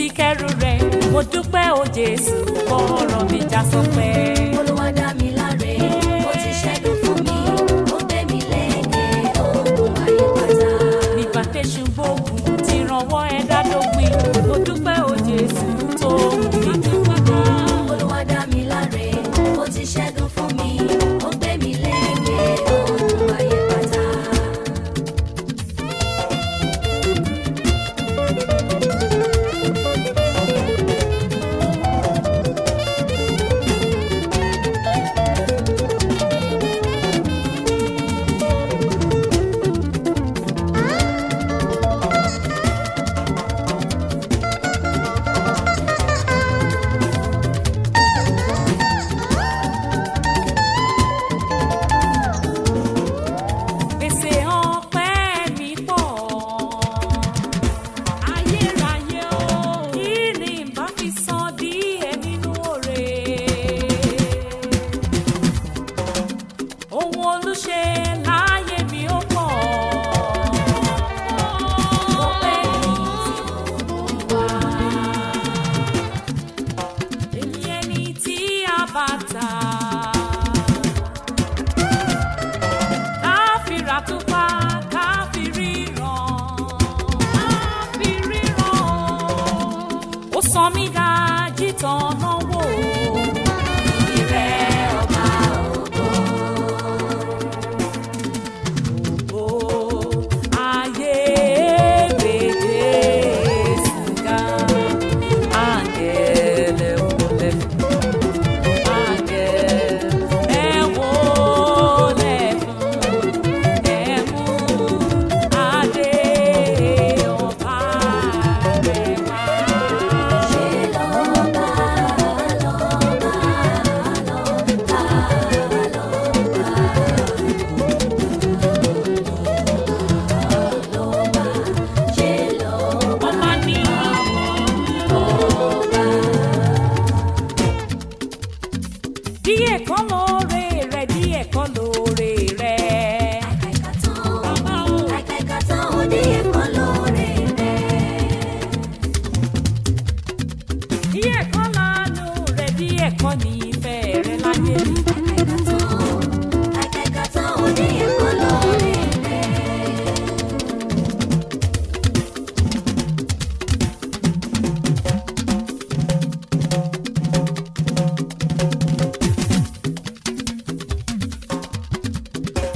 ti kẹ́rù rẹ̀ mo dúpẹ́ o Jésù ọ̀rọ̀ mi já sọpẹ́. Olúwa dá mi láre ó ti ṣẹ́gun fún mi ó gbé mi lékè ogun ayé pátá. nígbà tẹ̀sù gbógun ti rànwọ́ ẹ̀dá dópin mo dúpẹ́ o Jésù tó mú mi dúró. Olúwa dá mi láre ó ti ṣẹ́gun fún mi ó gbé mi lékè ogun ayé pátá. Gbèsè ọpẹ́ mi pọ̀, ayérayé o, kí ni n bá fi san díẹ̀ nínú oore? Ohun olúṣe láyé mi ó pọ̀. Ọpẹ́ mi tí mo mú wá. Èmi ẹni tí a bá tà. Káfíra túpá, káfíríran. Ó sọ mí dá jìtàn náà wò. Ìrẹ́ ọba ògo. Ògo ayé gbèdé sùgá. Áńgẹ́lẹ́ wọlé. Áńgẹ́lẹ́ wọlé fún. Ẹ mú adé ọba rẹ̀ wá. Ṣé lọ́ba ṣé lọ́ba Ọba ní díẹ̀ kọ́ lóore rẹ̀, díẹ̀ kọ́ lóore rẹ̀. àìkàìkà tán ó ní ẹ̀kọ́ lóore rẹ̀. Díẹ̀ kọ́ lánú rẹ̀, díẹ̀ kọ́ ní ìfẹ́ rẹ̀ láyé mi. Àìkàìkà tán ó ní ẹ̀kọ́ lóore rẹ̀.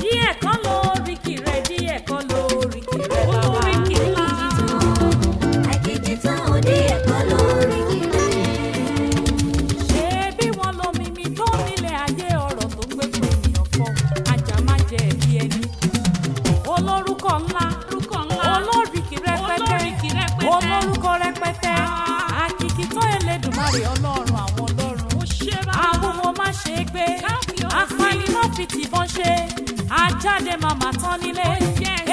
Díẹ̀ kọ́ lóríkì rẹ̀, díẹ̀ kọ́ lóríkì rẹ̀ bàbá. Àìkìkì tán ó ní ẹ̀kọ́ lóore rẹ̀. Ṣé bí wọ́n lo mímí tó nílé ayé ọ̀rọ̀ tó gbé fún ènìyàn fọ́, ajá má jẹ ẹ̀bi ẹni. Olórúkọ ńlá, olóríkì rẹpẹtẹ, olórúkọ rẹpẹtẹ, àkìkì tó Elédùmarè ọlọ́run àwọn ọlọ́run. Àwọn ọmọ má ṣe é gbé, apani má fi tìbọn ṣe, ajáde màmá tán nílé,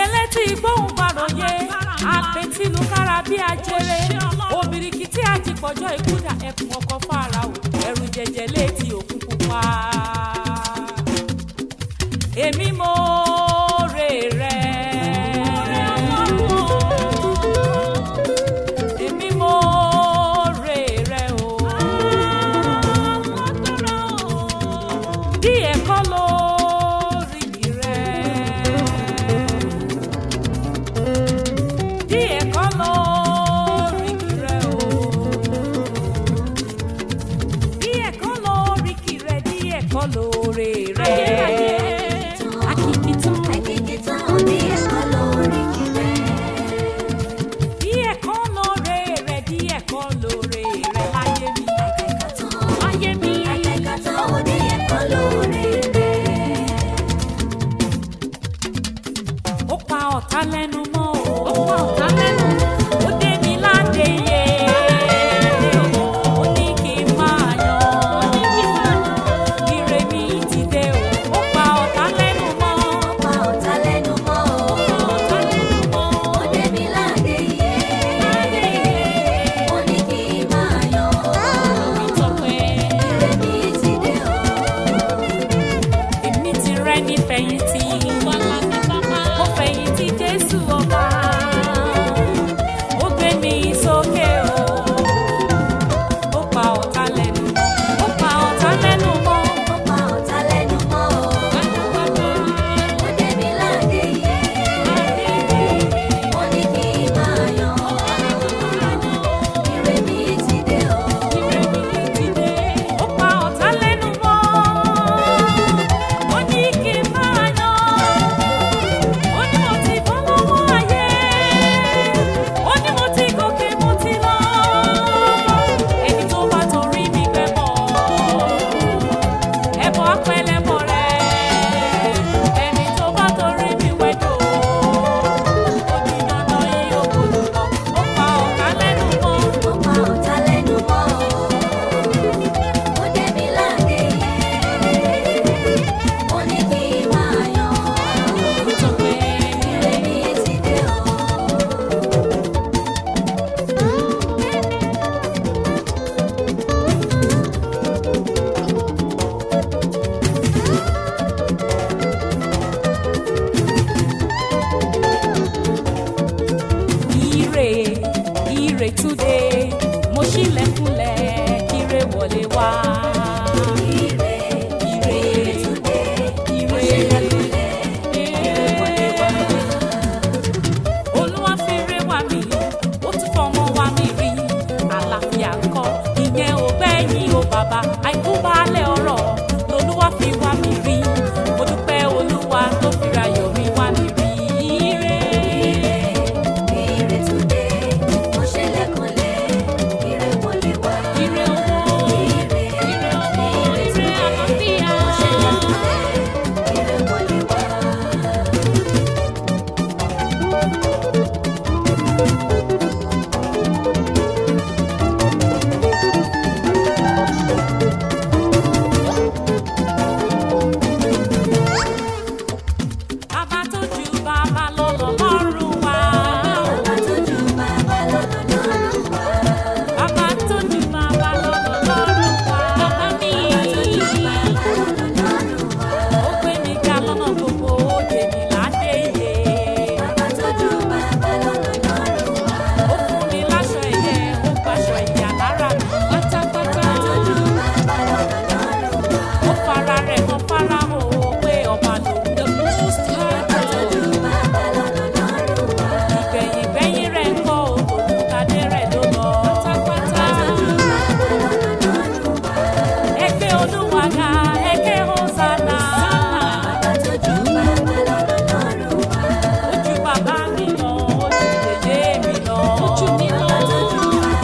elétí gbóhùn bàròyé, àpètìlú kára bí ajere, òbìrìkì tí a ti pọ̀jọ́ ìkúdà ẹkùn ọkọ̀ Fáráò, ẹ̀rù jẹjẹ létí òkun pupa. Èmi mọ̀ọ́re rẹ̀. Èmi mọ̀ọ́re rẹ̀ o. Díẹ̀ kọ́ lóríkì rẹ̀. Díẹ̀ kọ́ lóríkì rẹ̀ o. Díẹ̀ kọ́ lóríkì rẹ̀, díẹ̀ kọ́ lóore rẹ̀. Àkìkì tán. Àìkìkì tán ó ní ẹ̀kọ́ lóore rẹ̀. Díẹ̀ kọ́ lóore rẹ̀, díẹ̀ kọ́ lóore rẹ̀ láyé mi. Láyé mi. Àìkàìkà tán ó ní ẹ̀kọ́ lóore rẹ̀. Ó pa ọ̀tá lẹ́nu mọ́ o. Ó pa ọ̀tá lẹ́nu mọ́. Ó dé mi láde yé. Ó ní kí n máa yan. Ire mi ti dé o. Ó pa ọ̀tá lẹ́nu mọ́. Ọ̀pá ọ̀tá lẹ́nu mọ́ o. Ọ̀tá lẹ́nu mọ́. Ó dé mi láde yé. Ó ní kí n máa yan. Mi sọ pé Ire mi ti dé o. èmi ti rẹ́ ní fẹ̀yìntì. Mo fẹ̀yìntì Jésù ọba. Ó gbé mi sókè ire túnde mo ṣílẹ̀kùnlẹ̀ kíre wọlé wá. Ire túnde mo ṣílẹ̀kùnlẹ̀ kíre wọlé wá. Olúwa fèrè wá mi ó tún fọmọ wá mi rí àlàáfíà ńkọ́ ìyẹn ò gbẹ̀yìn o bàbá àìkú baálẹ̀ ọ̀rọ̀ lolúwa fi wá mi rí mo dúpẹ́ Olúwa tó fìrà yọ̀ mi wá mi rí. Ire túnde mo ṣílẹ̀kùnlẹ̀ kíre wọlé wá. Ire owó ire àlàáfíà mo ṣílẹ̀kùnlẹ̀ kíre wọlé wá. bàbá tó ju bàbá lọ lọ́rùn wá. Bàbá tó ju bàbá lọ lọ́rùn wá. Bàbá tó ju bàbá lọ lọ́rùn wá. Bàbá mi Bàbá lọ lọ́rùn wá. ó gbé mi ga lọ́nà gbogbo ó dè mí ládé iye. Bàbá tó ju bàbá lọ lọ́rùn wá. Ó fún mi láṣọ ẹ̀yẹ ó gbaṣọ ìyà lára mi pátápátá. Bàbá tó ju bàbá lọ lọ́rùn wá. Ó fara rẹ̀ kan Fáráò ó pé ọba lòun. The most Bàbá tó ju bàbá lọ lọ́rùn wá. ìgbẹ̀yìn rẹ̀ ń kọ́ òtòlùkadé rẹ̀ ló lọ pátápátá. Bàbá tó ju bàbá lọ lọ́rùn wá. Ẹgbẹ́ Olúwa ga ẹgbẹ́ Hosanna. Bàbá tó ju bàbá lọ lọ́rùn wá. Ó ju bàbá mi lọ ó ju yèyé mi lọ. Ó ju mi lọ. Bàbá tó ju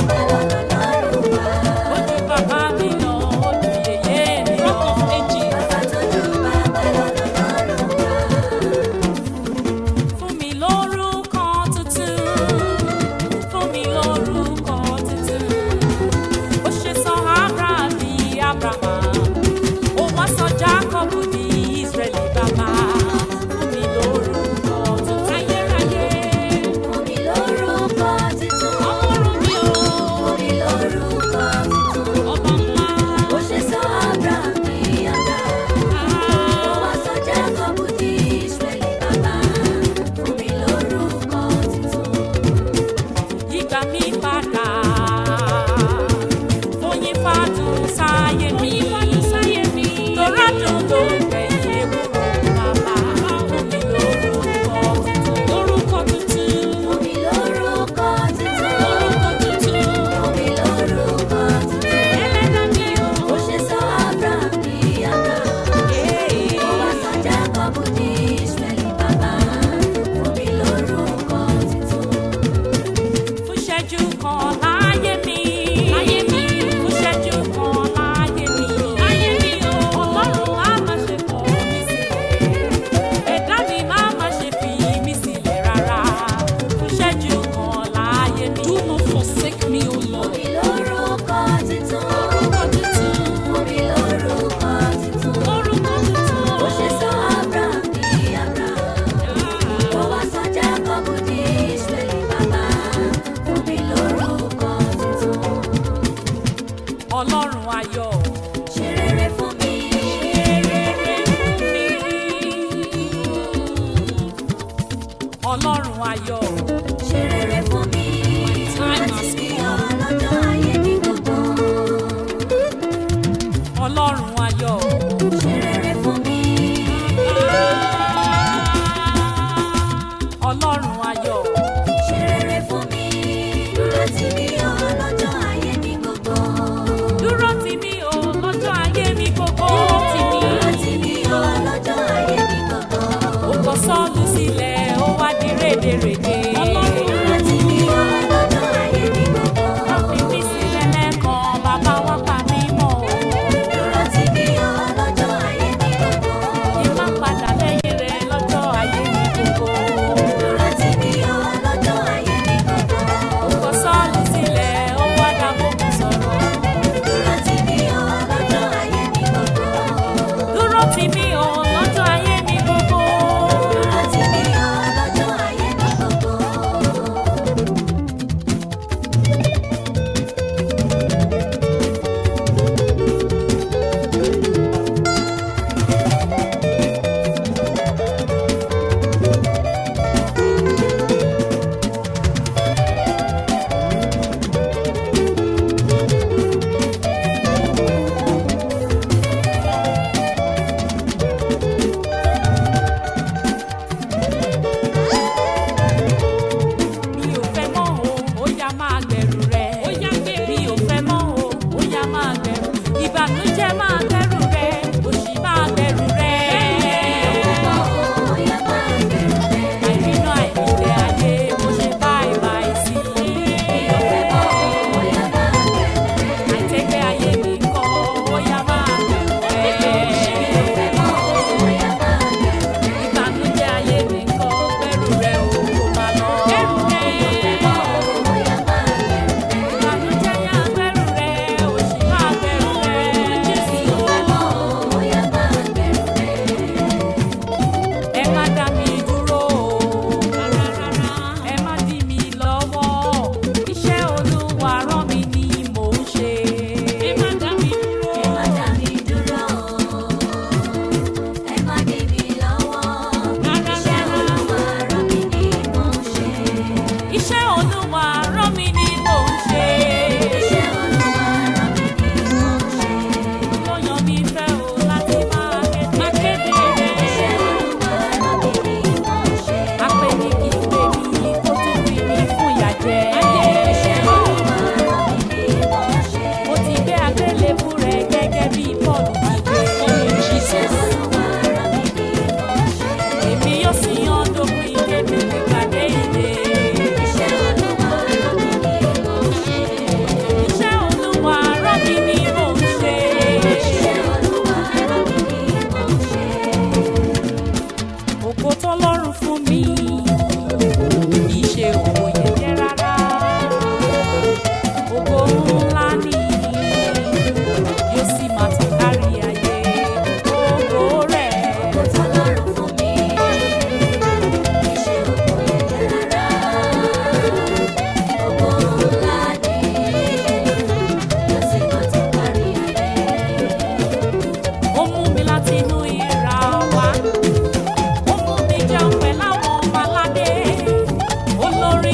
bàbá lọ lọ́rùn wá. Ó ju bàbá mi lọ ó ju yèyé mi lọ. Rock of Ages. Bàbá tó ju bàbá lọ lọ́rùn wá. Fún mi lórúkọ tuntun. Fún mi lórúkọ tuntun. Ó ṣe sọ Abraham di Abraham. Ó wá sọ Jacob di Israeli bàbá. Fún mi lórúkọ tuntun. Ayérayé. Fún mi lórúkọ tuntun. Ọlọ́run mi o. Fún mi lórúkọ tuntun. Ọba ńlá. Ó ṣe sọ Abraham di Abraham. Ó wá sọ Jacob di Israeli bàbá. Fún mi lórúkọ tuntun. Yígbà mi padà. Fóyin fàdùn sáyé mi. Lọ́ràdùn ló gbẹ̀yìn ewúro bàbá. Fún mi lórúkọ tuntun. Lórúkọ tuntun. Fún mi lórúkọ tuntun. Lórúkọ tuntun. Fún mi lórúkọ tuntun. Ẹlẹ́dàá mi o. Ó ṣe sọ Abraham di Abraham. Ó wá sọ Jacob di Israeli bàbá. Fún mi lórúkọ tuntun. Fún ṣẹ́jú kan láyé mi. Fún ṣẹ́jú kan láyé mi. Ọlọ́run á má ṣe kọ̀ mí sílẹ̀. Ẹ̀dá mi má má ṣe fi mí sílẹ̀ rárá. Fún ṣẹ́jú kan láyé mi. Do not forsake me, O Fún Lord. mi lórúkọ tuntun. Lórúkọ tuntun. Fún mi lórúkọ tuntun. Lórúkọ tuntun. Ó ṣe sọ Abraham di Abraham. Ó wá sọ Jacob di Israeli bàbá. Fún mi lórúkọ tuntun. Ọlọ́run ayọ̀. Ṣe rere fún mi. Ọlọ́run ayọ̀. Ṣe rere fún mi. Rántí mi ọlọ́jọ́ ayé mi gbogbo. Ọlọ́run ayọ̀. Ṣe rere fún mi. Ọlọ́run ayọ̀. Ṣe rere fún mi. Rántí mi ọlọ́jọ́ ayé mi gbogbo. Dúró tì mí o lọ́jọ́ ayé mi gbogbo. Rántí mi ọlọ́jọ́ ayé mi gbogbo. Ó kọ Sọ́ọ̀lù sílẹ̀ ó wá di rédèrèdè. Rántí mi ọlọ́jọ́ ayé mi gbogbo.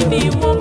ni wọ́n